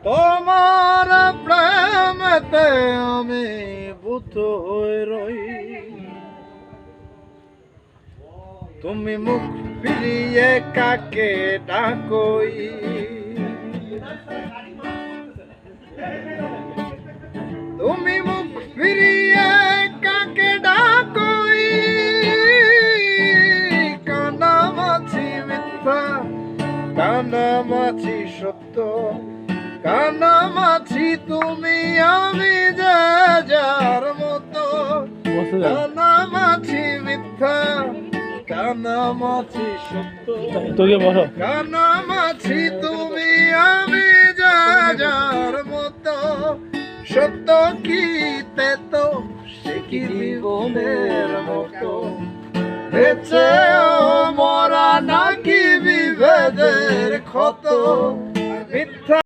তোমার প্রেমেতে আমি বুদ্ধ হয়ে রই, তুমি মুখ ফিরিয়ে কাকে ডাকই, তুমি মুখ ফিরিয়ে কাকে ডাকই, কানামাছি মিথ্যা কানামাছি সত্য, কানামাছি তুমি আমি যে যার মতো, কানামাছি মিথ্যা কানামাছি সত্য, কানামাছি তুমি আমি যে যার মতো, সত্য কি তো সে কি জীবনের মতো, বেঁচে মরা নাকি বিভেদের ক্ষত, মিথ্যা